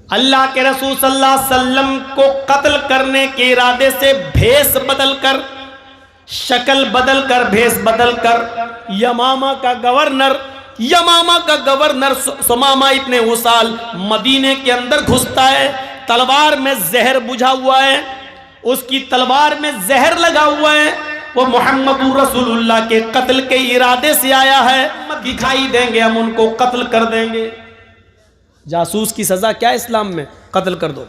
اللہ کے رسول صلی اللہ علیہ وسلم کو قتل کرنے کے ارادے سے بھیس بدل کر، شکل بدل کر، بھیس بدل کر یمامہ کا گورنر ثمامہ ابن اسال مدینے کے اندر گھستا ہے۔ تلوار میں زہر بجھا ہوا ہے، اس کی تلوار میں زہر لگا ہوا ہے، وہ محمد رسول اللہ کے قتل کے ارادے سے آیا ہے، دکھائی دیں گے ہم ان کو قتل کر دیں گے۔ جاسوس کی سزا کیا اسلام میں؟ قتل کر دو۔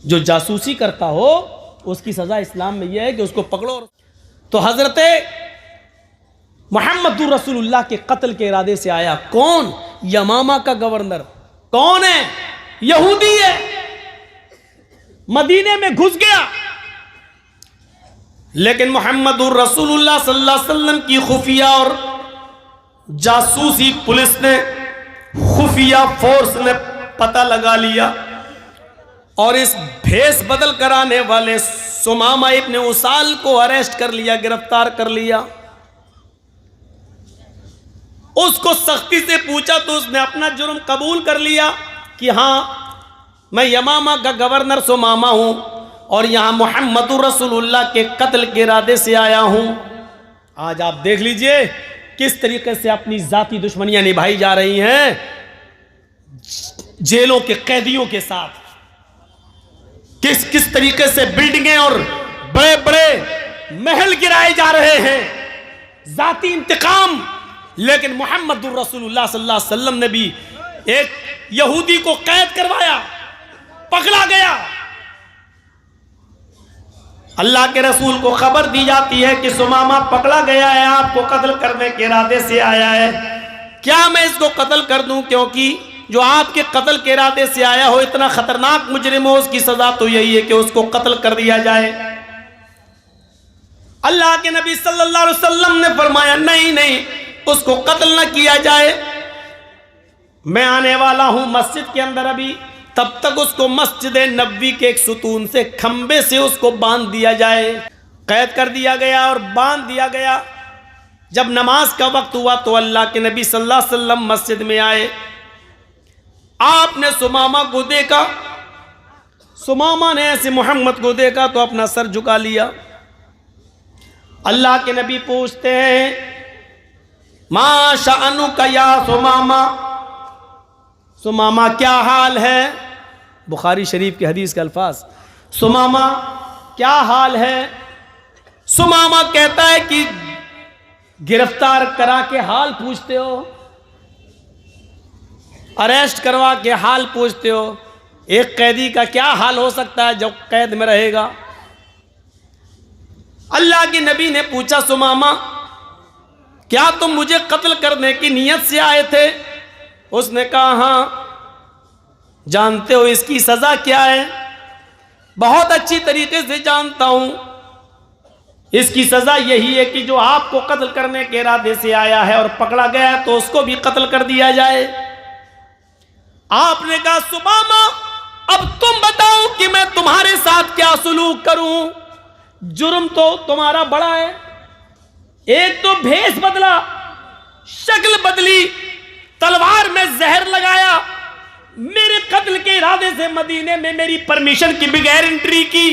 جو جاسوسی کرتا ہو اس کی سزا اسلام میں یہ ہے کہ اس کو پکڑو۔ تو حضرت محمد رسول اللہ کے قتل کے ارادے سے آیا کون؟ یمامہ کا گورنر۔ کون ہے؟ یہودی ہے، مدینے میں گھس گیا، لیکن محمد رسول اللہ صلی اللہ علیہ وسلم کی خفیہ اور جاسوسی پولیس نے، خفیہ فورس نے پتہ لگا لیا اور اس بھیس بدل کرانے والے ثمامہ ابن اسال کو اریسٹ کر لیا، گرفتار کر لیا۔ اس کو سختی سے پوچھا تو اس نے اپنا جرم قبول کر لیا کہ ہاں میں یمامہ کا گورنر ثمامہ ہوں اور یہاں محمد رسول اللہ کے قتل کے ارادے سے آیا ہوں۔ آج آپ دیکھ لیجئے کس طریقے سے اپنی ذاتی دشمنیاں نبھائی جا رہی ہیں جیلوں کے قیدیوں کے ساتھ، کس طریقے سے بلڈنگیں اور بڑے بڑے محل گرائے جا رہے ہیں، ذاتی انتقام۔ لیکن محمد رسول اللہ صلی اللہ علیہ وسلم نے بھی ایک یہودی کو قید کروایا، پکڑا گیا۔ اللہ کے رسول کو خبر دی جاتی ہے کہ ثمامہ پکڑا گیا ہے، آپ کو قتل کرنے کے ارادے سے آیا ہے، کیا میں اس کو قتل کر دوں؟ کیونکہ جو آپ کے قتل کے ارادے سے آیا ہو اتنا خطرناک مجرم ہو، اس کی سزا تو یہی ہے کہ اس کو قتل کر دیا جائے۔ اللہ کے نبی صلی اللہ علیہ وسلم نے فرمایا نہیں، اس کو قتل نہ کیا جائے، میں آنے والا ہوں مسجد کے اندر ابھی، تب تک اس کو مسجد نبوی کے ایک ستون سے، کھمبے سے اس کو باندھ دیا جائے۔ قید کر دیا گیا اور باندھ دیا گیا۔ جب نماز کا وقت ہوا تو اللہ کے نبی صلی اللہ علیہ وسلم مسجد میں آئے، آپ نے ثمامہ کو دیکھا، ثمامہ نے ایسے محمد کو دیکھا تو اپنا سر جھکا لیا۔ اللہ کے نبی پوچھتے ہیں ما شأنک یا ثمامہ، ثمامہ کیا حال ہے؟ بخاری شریف کی حدیث کے الفاظ، ثمامہ کیا حال ہے؟ ثمامہ کہتا ہے کہ گرفتار کرا کے حال پوچھتے ہو، اریسٹ کروا کے حال پوچھتے ہو، ایک قیدی کا کیا حال ہو سکتا ہے جو قید میں رہے گا؟ اللہ کے نبی نے پوچھا ثمامہ کیا تم مجھے قتل کرنے کی نیت سے آئے تھے؟ اس نے کہا ہاں۔ جانتے ہو اس کی سزا کیا ہے؟ بہت اچھی طریقے سے جانتا ہوں، اس کی سزا یہی ہے کہ جو آپ کو قتل کرنے کے ارادے سے آیا ہے اور پکڑا گیا ہے تو اس کو بھی قتل کر دیا جائے۔ آپ نے کہا ثمامہ اب تم بتاؤ کہ میں تمہارے ساتھ کیا سلوک کروں؟ جرم تو تمہارا بڑا ہے، ایک تو بھیس بدلا، شکل بدلی، تلوار میں زہر لگایا، میرے قتل کے ارادے سے مدینے میں میری پرمیشن کی بغیر انٹری کی،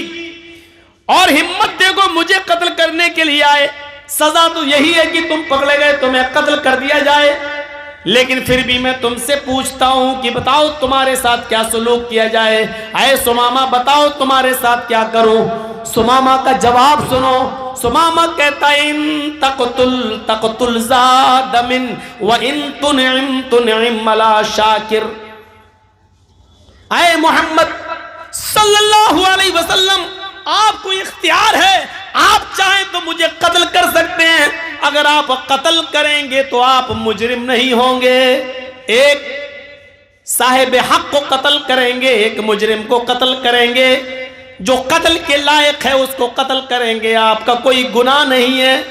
اور ہمت دیکھو مجھے قتل کرنے کے لیے آئے۔ سزا تو یہی ہے کہ تم پکڑے گئے تمہیں قتل کر دیا جائے، لیکن پھر بھی میں تم سے پوچھتا ہوں کہ بتاؤ تمہارے ساتھ کیا سلوک کیا جائے؟ اے ثمامہ بتاؤ تمہارے ساتھ کیا کروں؟ ثمامہ کا جواب سنو۔ ثمامہ کہتا ہے ان تقتل زاد من وان تنعم تنعم لا شاکر۔ اے محمد صلی اللہ علیہ وسلم آپ کو اختیار ہے، آپ چاہیں تو مجھے قتل کر سکتے ہیں، اگر آپ قتل کریں گے تو آپ مجرم نہیں ہوں گے۔ ایک صاحب حق کو قتل کریں گے، ایک مجرم کو قتل کریں گے، جو قتل کے لائق ہے اس کو قتل کریں گے، آپ کا کوئی گناہ نہیں ہے۔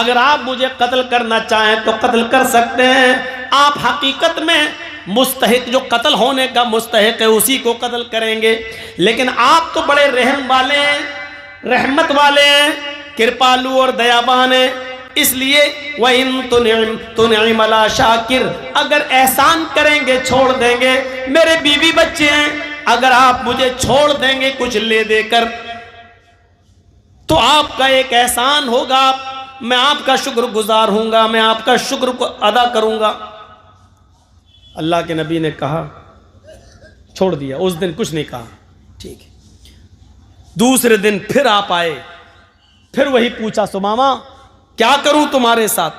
اگر آپ مجھے قتل کرنا چاہیں تو قتل کر سکتے ہیں، آپ حقیقت میں مستحق، جو قتل ہونے کا مستحق ہے اسی کو قتل کریں گے، لیکن آپ تو بڑے رحم والے ہیں، رحمت والے ہیں، کرپالو اور دیابان ہیں، اس لیے وَإِن تُنْعِمَ لَا شَاكِرْ، اگر احسان کریں گے چھوڑ دیں گے، میرے بیوی بچے ہیں، اگر آپ مجھے چھوڑ دیں گے کچھ لے دے کر تو آپ کا ایک احسان ہوگا، میں آپ کا شکر گزار ہوں گا، میں آپ کا شکر کو ادا کروں گا۔ اللہ کے نبی نے کہا، چھوڑ دیا، اس دن کچھ نہیں کہا، ٹھیک ہے۔ دوسرے دن پھر آپ آئے، پھر وہی پوچھا، سمامہ کیا کروں تمہارے ساتھ؟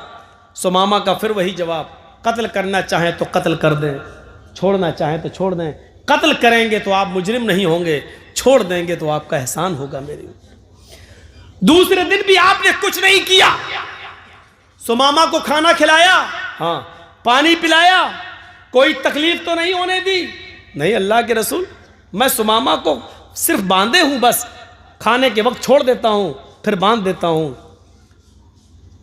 سمامہ کا پھر وہی جواب، قتل کرنا چاہیں تو قتل کر دیں، چھوڑنا چاہیں تو چھوڑ دیں، قتل کریں گے تو آپ مجرم نہیں ہوں گے، چھوڑ دیں گے تو آپ کا احسان ہوگا میرے اوپر۔ دوسرے دن بھی آپ نے کچھ نہیں کیا، سمامہ کو کھانا کھلایا، ہاں پانی پلایا، کوئی تکلیف تو نہیں ہونے دی؟ نہیں اللہ کے رسول، میں سمامہ کو صرف باندھے ہوں، بس کھانے کے وقت چھوڑ دیتا ہوں پھر باندھ دیتا ہوں۔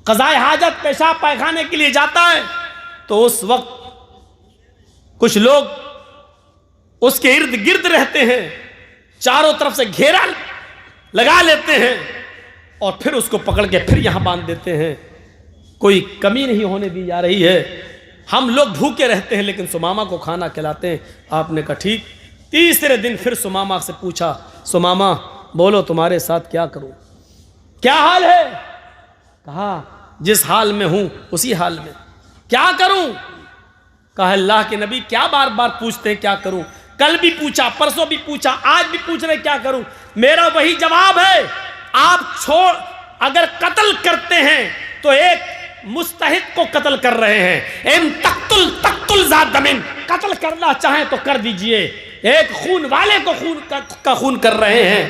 قضاء حاجت پیشاب پائخانے کے لیے جاتا ہے تو اس وقت کچھ لوگ اس کے ارد گرد رہتے ہیں، چاروں طرف سے گھیرا لگا لیتے ہیں اور پھر اس کو پکڑ کے پھر یہاں باندھ دیتے ہیں، کوئی کمی نہیں ہونے دی جا رہی ہے۔ ہم لوگ بھوکے رہتے ہیں لیکن سمامہ کو کھانا کھلاتے ہیں۔ آپ نے کہا ٹھیک۔ تیسرے دن پھر سمامہ سے پوچھا، سمامہ بولو تمہارے ساتھ کیا کروں، کیا حال ہے؟ کہا جس حال میں ہوں اسی حال میں۔ کیا کروں؟ کہا اللہ کے نبی کیا بار بار پوچھتے ہیں کیا کروں؟ کل بھی پوچھا، پرسوں بھی پوچھا، آج بھی پوچھ رہے کیا کروں؟ میرا وہی جواب ہے، آپ اگر قتل کرتے ہیں تو ایک مستحق کو قتل کر رہے ہیں، ان تقتل ذات دمن، قتل کرنا چاہیں تو کر دیجئے، ایک خون والے کو خون کر رہے ہیں،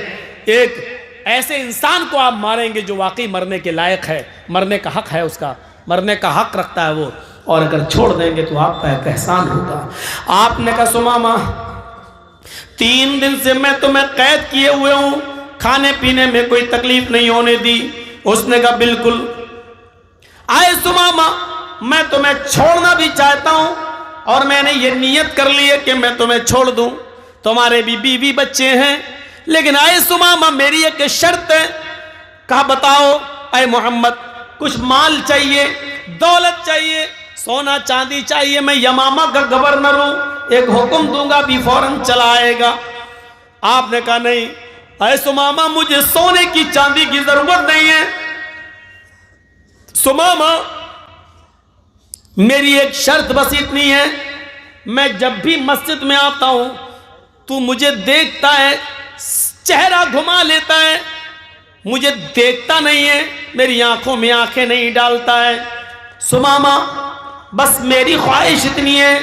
ایک ایسے انسان کو آپ ماریں گے جو واقعی مرنے کے لائق ہے، مرنے کا حق ہے، اس کا مرنے کا حق رکھتا ہے وہ، اور اگر چھوڑ دیں گے تو آپ کا ایک احسان ہوگا۔ آپ نے کہا سمامہ 3 دن سے میں تمہیں قید کیے ہوئے ہوں، کھانے پینے میں کوئی تکلیف نہیں ہونے دی۔ اس نے کہا بالکل۔ آئے سمامہ میں تمہیں چھوڑنا بھی چاہتا ہوں اور میں نے یہ نیت کر لی ہے کہ میں تمہیں چھوڑ دوں، تمہارے بھی بیوی بچے ہیں، لیکن آئے سمامہ میری ایک شرط ہے۔ کہا بتاؤ اے محمد، کچھ مال چاہیے، دولت چاہیے، سونا چاندی چاہیے، میں یمامہ کا گورنر ہوں، ایک حکم دوں گا بھی فوراً چلا آئے گا۔ آپ نے کہا نہیں اے سمامہ مجھے سونے کی چاندی کی ضرورت نہیں ہے، سمامہ میری ایک شرط بس اتنی ہے، میں جب بھی مسجد میں آتا ہوں تو مجھے دیکھتا ہے، چہرہ گھما لیتا ہے، مجھے دیکھتا نہیں ہے، میری آنکھوں میں آنکھیں نہیں ڈالتا ہے، سمامہ بس میری خواہش اتنی ہے،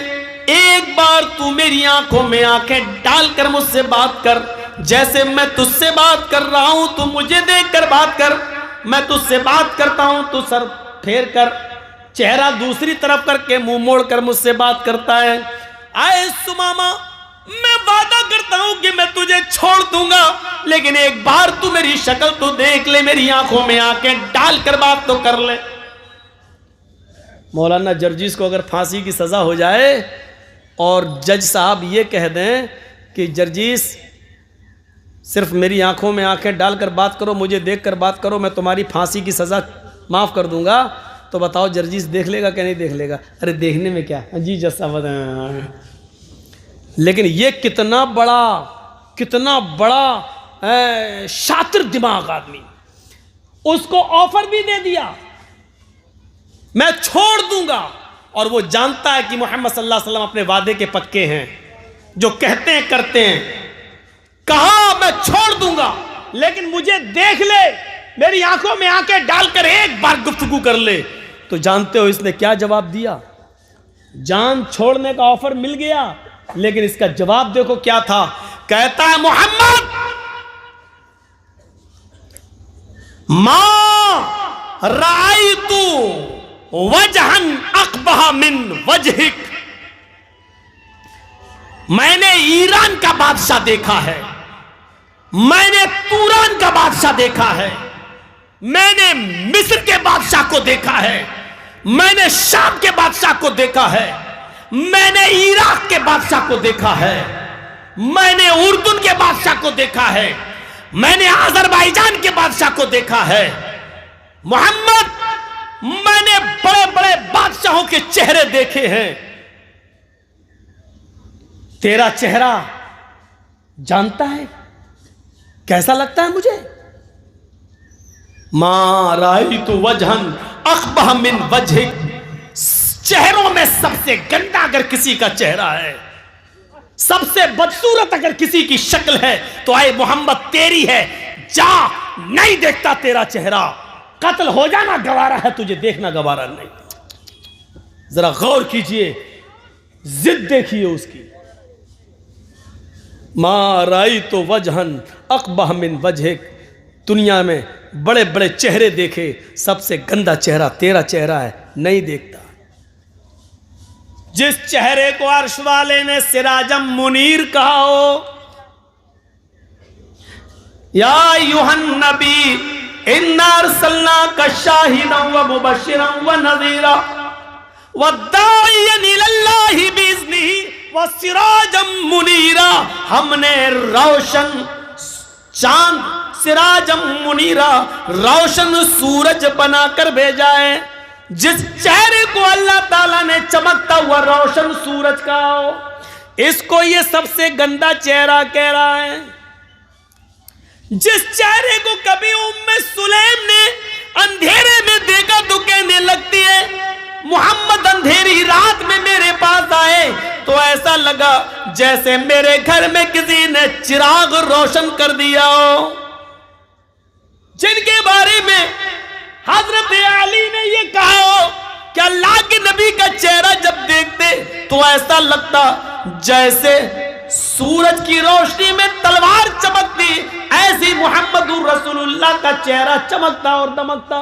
ایک بار تو میری آنکھوں میں آنکھیں ڈال کر مجھ سے بات کر، جیسے میں تجھ سے بات کر رہا ہوں تو مجھے دیکھ کر بات کر، میں تجھ سے بات کرتا ہوں تو سر پھیر کر، چہرہ دوسری طرف کر کے منہ موڑ کر مجھ سے بات کرتا ہے۔ آئے سمامہ میں وعدہ کرتا ہوں کہ میں تجھے چھوڑ دوں گا، لیکن ایک بار تو میری شکل تو دیکھ لے، میری آنکھوں میں آنکھیں ڈال کر بات تو کر لے۔ مولانا جرجیس کو اگر پھانسی کی سزا ہو جائے اور جج صاحب یہ کہہ دیں کہ جرجیس صرف میری آنکھوں میں آنکھیں ڈال کر بات کرو، مجھے دیکھ کر بات کرو، میں تمہاری پھانسی کی سزا معاف کر دوں گا، تو بتاؤ جرجیس دیکھ لے گا کہ نہیں دیکھ لے گا؟ ارے دیکھنے میں کیا جی جج صاحب، لیکن یہ کتنا بڑا شاطر دماغ آدمی، اس کو آفر بھی دے دیا میں چھوڑ دوں گا، اور وہ جانتا ہے کہ محمد صلی اللہ علیہ وسلم اپنے وعدے کے پکے ہیں، جو کہتے ہیں کرتے ہیں۔ کہا میں چھوڑ دوں گا لیکن مجھے دیکھ لے، میری آنکھوں میں آنکھیں ڈال کر ایک بار گفتگو کر لے۔ تو جانتے ہو اس نے کیا جواب دیا؟ جان چھوڑنے کا آفر مل گیا لیکن اس کا جواب دیکھو کیا تھا۔ کہتا ہے محمد ما رأیت وجہن اقبح من وجہک، میں نے ایران کا بادشاہ دیکھا ہے، میں نے توران کا بادشاہ دیکھا ہے، میں نے مصر کے بادشاہ کو دیکھا ہے، میں نے شام کے بادشاہ کو دیکھا ہے، میں نے عراق کے بادشاہ کو دیکھا ہے، میں نے اردن کے بادشاہ کو دیکھا ہے، میں نے آذربائیجان کے بادشاہ کو دیکھا ہے۔ محمد میں نے بڑے بڑے بادشاہوں کے چہرے دیکھے ہیں، تیرا چہرہ جانتا ہے کیسا لگتا ہے مجھے؟ ما رأیت وجہا اقبح من وجہک، چہروں میں سب سے گندا اگر کسی کا چہرہ ہے، سب سے بدصورت اگر کسی کی شکل ہے تو اے محمد تیری ہے، جا، نہیں دیکھتا تیرا چہرہ، قتل ہو جانا گوارا ہے، تجھے دیکھنا گوارا نہیں۔ ذرا غور کیجئے، ضد دیکھیے اس کی۔ ما رأیت وجہا اقبح من وجہک، دنیا میں بڑے بڑے چہرے دیکھے، سب سے گندا چہرہ تیرا چہرہ ہے، نہیں دیکھتا۔ جس چہرے کو عرش والے نے سراجم منیر کہا ہو، یا ایھا النبی انا ارسلناک شاہدا ومبشرا ونذیرا وداعیا الی اللہ باذنہ وسراجا منیرا، ہم نے روشن چاند، سراجا منیرا، روشن سورج بنا کر بھیجا ہے۔ جس چہرے کو اللہ تعالیٰ نے چمکتا ہوا روشن سورج کہا ہو، اس کو یہ سب سے گندا چہرہ کہہ رہا ہے۔ جس چہرے کو کبھی ام سلیم نے اندھیرے میں دیکھا تو کہنے لگتی ہے محمد اندھیری رات میں میرے پاس آئے تو ایسا لگا جیسے میرے گھر میں کسی نے چراغ روشن کر دیا ہو۔ جن کے بارے میں حضرت علی نے یہ کہا ہو کہ اللہ کے نبی کا چہرہ جب دیکھتے تو ایسا لگتا جیسے سورج کی روشنی میں تلوار چمکتی، ایسی محمد رسول اللہ کا چہرہ چمکتا اور دمکتا۔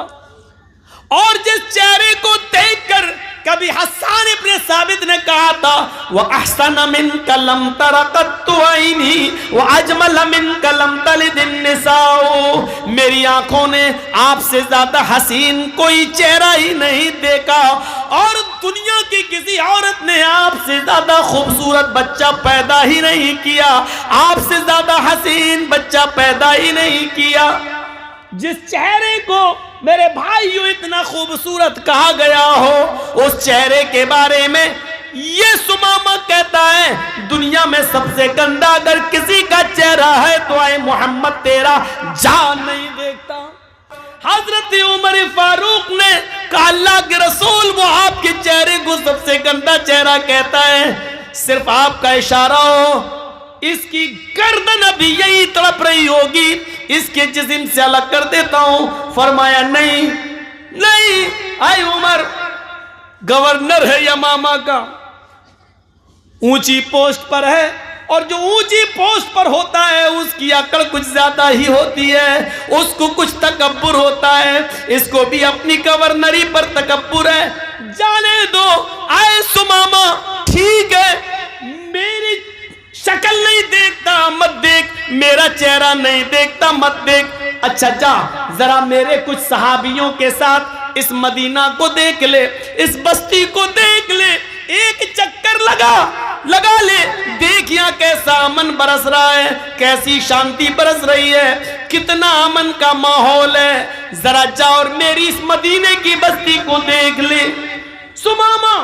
اور جس چہرے کو دیکھ کر کبھی حسان ابن ثابت نے کہا تھا وَأَحْسَنَ مِنْكَ لَمْ تَرَ قَطُّ عَيْنِي وَأَجْمَلَ مِنْكَ لَمْ تَلِدِ النِّسَاءُ، میری آنکھوں نے آپ سے زیادہ حسین کوئی چہرہ ہی نہیں دیکھا، اور دنیا کی کسی عورت نے آپ سے زیادہ خوبصورت بچہ پیدا ہی نہیں کیا، آپ سے زیادہ حسین بچہ پیدا ہی نہیں کیا۔ جس چہرے کو میرے بھائیو اتنا خوبصورت کہا گیا ہو، اس چہرے کے بارے میں یہ سمامہ کہتا ہے دنیا میں سب سے گندا اگر کسی کا چہرہ ہے تو اے محمد تیرا جان نہیں دیکھتا۔ حضرت عمر فاروق نے کہا اللہ کے رسول وہ آپ کے چہرے کو سب سے گندا چہرہ کہتا ہے، صرف آپ کا اشارہ ہو، اس کی گردن ابھی یہی تڑپ رہی ہوگی، اس کے جسم سے الگ کر دیتا ہوں۔ فرمایا نہیں نہیں اے عمر، گورنر ہے یمامہ کا، اونچی پوسٹ پر ہے، اور جو اونچی پوسٹ پر ہوتا ہے اس کی عقل کچھ زیادہ ہی ہوتی ہے، اس کو کچھ تکبر ہوتا ہے، اس کو بھی اپنی گورنری پر تکبر ہے، جانے دو۔ اے سمامہ ٹھیک ہے، میری شکل نہیں دیکھتا مت دیکھ، میرا چہرہ نہیں دیکھتا مت دیکھ، اچھا جا ذرا میرے کچھ صحابیوں کے ساتھ اس مدینہ کو دیکھ لے، اس بستی کو دیکھ لے، ایک چکر لگا لے، دیکھ یہاں کیسا امن برس رہا ہے، کیسی شانتی برس رہی ہے، کتنا امن کا ماحول ہے، ذرا جا اور میری اس مدینے کی بستی کو دیکھ لے۔ سمامہ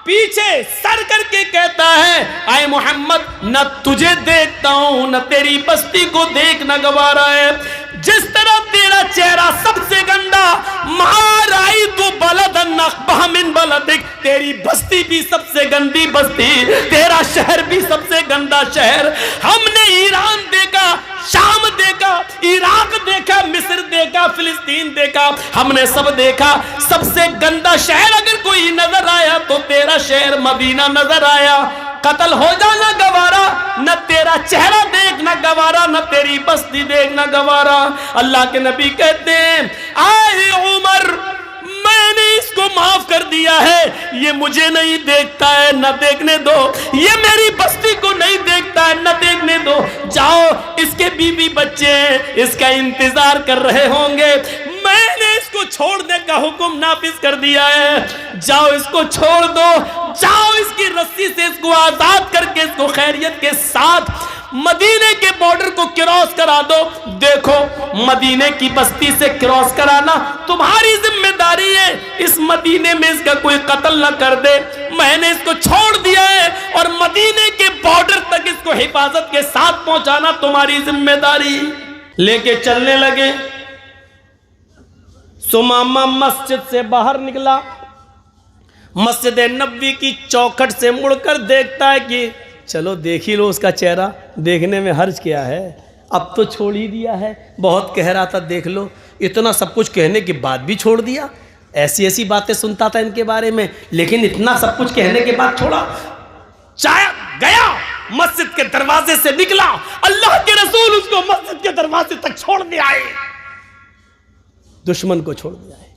پیچھے سر کر کے کہتا ہے اے محمد نہ تجھے دیکھتا ہوں نہ تیری بستی کو دیکھنا گوارا ہے، جس طرح تیرا چہرہ سب سے گندا، ما رأیت بلدا اقبح من بلدک، تیری بستی بھی سب سے گندی بستی، تیرا شہر بھی سب سے گندا شہر۔ ہم نے ایران دیکھا، شام دیکھا، عراق دیکھا، مصر دیکھا، فلسطین دیکھا، ہم نے سب دیکھا، سب سے گندا شہر اگر کوئی نظر آیا تو تیرا شہر مدینہ نظر آیا۔ قتل ہو جانا گوارا، نہ تیرا چہرہ دیکھنا گوارا، نہ تیری بستی دیکھنا گوارا۔ اللہ کے نبی کہتے ہیں اے عمر میں نے اس کو معاف کر دیا ہے، یہ مجھے نہیں دیکھتا ہے نہ دیکھنے دو، یہ میری بستی کو نہیں دیکھتا ہے نہ دیکھنے دو، جاؤ اس کے بیوی بچے ہیں اس کا انتظار کر رہے ہوں گے، میں نے اس کو چھوڑنے کا حکم نافذ کر دیا ہے، جاؤ اس کو چھوڑ دو، جاؤ اس کی رسی سے اس کو آزاد کر کے اس کو خیریت کے ساتھ مدینے کے بارڈر کو کراس کرا دو. دیکھو مدینے کی بستی سے کراس کرانا تمہاری ذمہ داری ہے. اس مدینے میں اس کا کوئی قتل نہ کر دے. میں نے اس کو چھوڑ دیا ہے اور مدینے کے بارڈر تک اس کو حفاظت کے ساتھ پہنچانا تمہاری ذمہ داری. لے کے چلنے لگے. سمامہ مسجد سے باہر نکلا. مسجد نبوی کی چوکھٹ سے مڑ کر دیکھتا ہے کہ چلو دیکھ ہی لو اس کا چہرہ, دیکھنے میں حرج کیا ہے, اب تو چھوڑ ہی دیا ہے. بہت کہہ رہا تھا دیکھ لو, اتنا سب کچھ کہنے کے بعد بھی چھوڑ دیا. ایسی ایسی باتیں سنتا تھا ان کے بارے میں, لیکن اتنا سب کچھ کہنے کے بعد چھوڑا. چاہے گیا مسجد کے دروازے سے نکلا, اللہ کے رسول اس کو مسجد کے دروازے تک چھوڑ دے آئے. دشمن کو چھوڑ دیا ہے.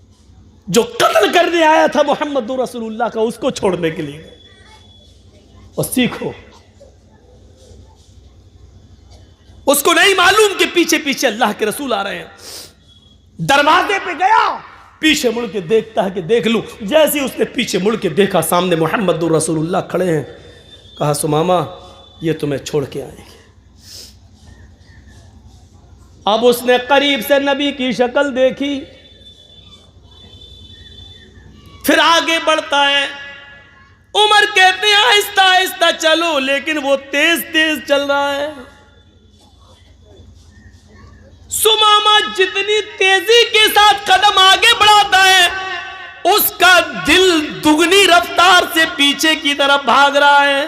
جو قتل کرنے آیا تھا محمد رسول اللہ کا, اس کو چھوڑنے کے لیے. اور سیکھو, اس کو نہیں معلوم کہ پیچھے پیچھے اللہ کے رسول آ رہے ہیں. دروازے پہ گیا, پیچھے مڑ کے دیکھتا ہے کہ دیکھ لوں. جیسے اس نے پیچھے مڑ کے دیکھا سامنے محمد رسول اللہ کھڑے ہیں. کہا سمامہ یہ تمہیں چھوڑ کے آئیں گے. اب اس نے قریب سے نبی کی شکل دیکھی, پھر آگے بڑھتا ہے. عمر کہتے ہیں آہستہ آہستہ چلو, لیکن وہ تیز تیز چل رہا ہے. سمامہ جتنی تیزی کے ساتھ قدم آگے بڑھاتا ہے, اس کا دل دگنی رفتار سے پیچھے کی طرف بھاگ رہا ہے.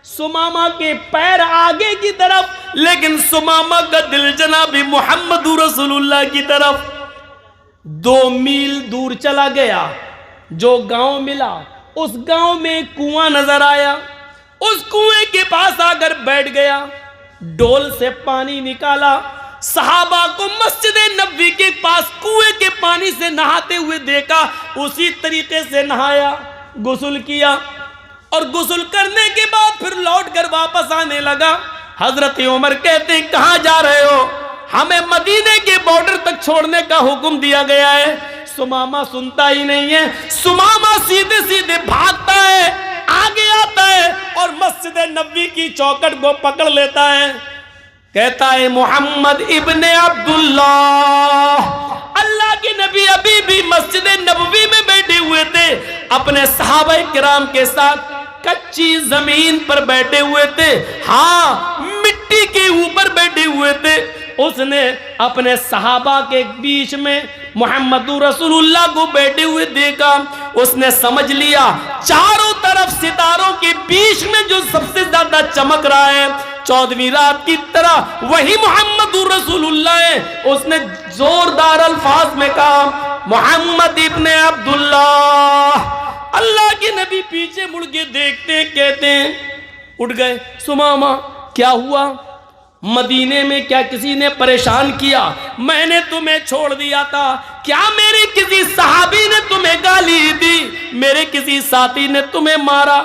سمامہ کے پیر آگے کی طرف, لیکن سمامہ کا دل جناب محمد رسول اللہ کی طرف. 2 میل دور چلا گیا. جو گاؤں ملا, اس گاؤں میں ایک کنواں نظر آیا. اس کنویں کے پاس آ کر بیٹھ گیا. ڈول سے پانی نکالا. صحابہ کو مسجد نبوی کے پاس کنویں کے پانی سے نہاتے ہوئے دیکھا, اسی طریقے سے نہایا, غسل کیا, اور غسل کرنے کے بعد پھر لوٹ کر واپس آنے لگا. حضرت عمر کہتے ہیں کہاں جا رہے ہو؟ ہمیں مدینے کے بارڈر تک چھوڑنے کا حکم دیا گیا ہے. سمامہ سنتا ہی نہیں ہے. سمامہ سیدھے سیدھے بھاگتا ہے, آگے آتا ہے اور مسجد نبوی کی چوکھٹ کو پکڑ لیتا ہے. کہتا ہے محمد ابن عبداللہ. اللہ کے نبی ابھی بھی مسجد نبوی میں بیٹھے ہوئے تھے, اپنے صحابہ کرام کے ساتھ کچی زمین پر بیٹھے ہوئے تھے. ہاں, مٹی کے اوپر بیٹھے ہوئے تھے. اس نے اپنے صحابہ کے بیچ میں محمد رسول اللہ کو بیٹھے ہوئے دیکھا. اس نے سمجھ لیا چاروں طرف ستاروں کے بیچ میں جو سب سے زیادہ چمک رہا ہے 14ویں رات کی طرح, وہی محمد رسول اللہ ہے. اس نے زوردار الفاظ میں کہا محمد ابن عبداللہ. اللہ کے نبی پیچھے مڑ کے دیکھتے ہیں, کہتے ہیں اٹھ گئے. سمامہ کیا ہوا؟ مدینے میں کیا کسی نے پریشان کیا؟ میں نے تمہیں چھوڑ دیا تھا. کیا میرے کسی صحابی نے تمہیں گالی دی؟ میرے کسی ساتھی نے تمہیں مارا؟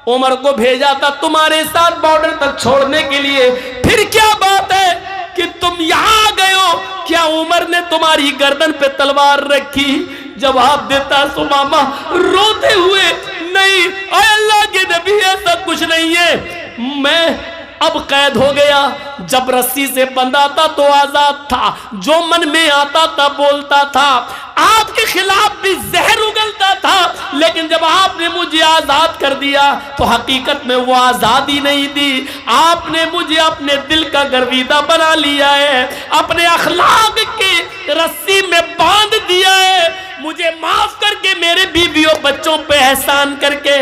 عمر کو بھیجا تھا تمہارے ساتھ بارڈر تک چھوڑنے کے لیے. پھر کیا بات ہے کہ تم یہاں آ گئے ہو؟ کیا عمر نے تمہاری گردن پہ تلوار رکھی؟ جواب دیتا سمامہ روتے ہوئے, نہیں اے اللہ کے نبی ایسا کچھ نہیں ہے. میں اب قید ہو گیا. جب رسی سے بندھا تھا تو آزاد تھا, جو من میں آتا تھا بولتا تھا. آپ کے خلاف بھی زہر اگلتا تھا, لیکن جب آپ نے مجھے آزاد کر دیا تو حقیقت میں وہ آزادی نہیں دی. آپ نے مجھے اپنے دل کا گرویدہ بنا لیا ہے, اپنے اخلاق کی رسی میں باندھ دیا ہے. مجھے معاف کر کے میرے بیویوں بچوں پہ احسان کر کے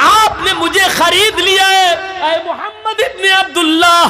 آپ نے مجھے خرید لیا ہے. اے محمد ابن عبداللہ,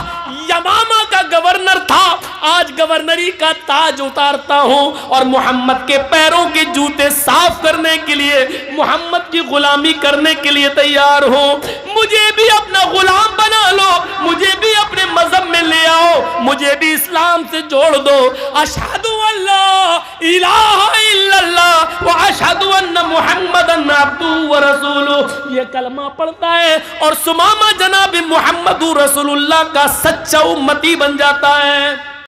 یمامہ کا گورنر تھا, آج گورنری کا تاج اتارتا ہوں اور محمد کے پیروں کے جوتے صاف کرنے کے لیے, محمد کی غلامی کرنے کے لیے تیار ہوں. مجھے بھی اپنا غلام بنا لو, مجھے بھی اپنے مذہب میں لے آؤ, مجھے بھی اسلام سے جوڑ دو. اشہد ان لا الہ الا اللہ واشہد ان محمدن عبدہ ورسولہ, یہ کلمہ پڑھتا ہے اور سمامہ جناب محمد رسول اللہ کا سچا امتی بن جاتا ہے.